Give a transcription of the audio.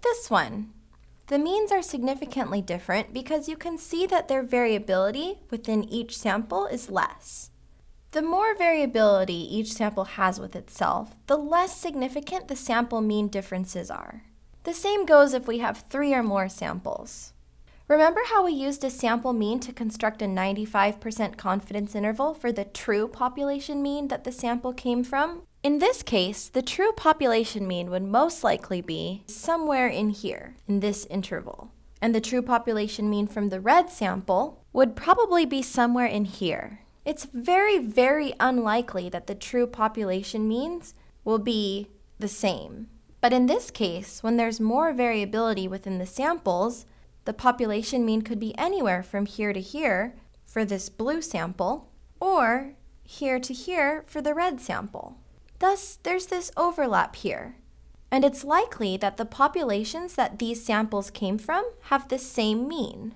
this one. The means are significantly different because you can see that their variability within each sample is less. The more variability each sample has with itself, the less significant the sample mean differences are. The same goes if we have 3 or more samples. Remember how we used a sample mean to construct a 95% confidence interval for the true population mean that the sample came from? In this case, the true population mean would most likely be somewhere in here, in this interval. And the true population mean from the red sample would probably be somewhere in here. It's very, very unlikely that the true population means will be the same. But in this case, when there's more variability within the samples, the population mean could be anywhere from here to here for this blue sample, or here to here for the red sample. Thus, there's this overlap here. And it's likely that the populations that these samples came from have the same mean.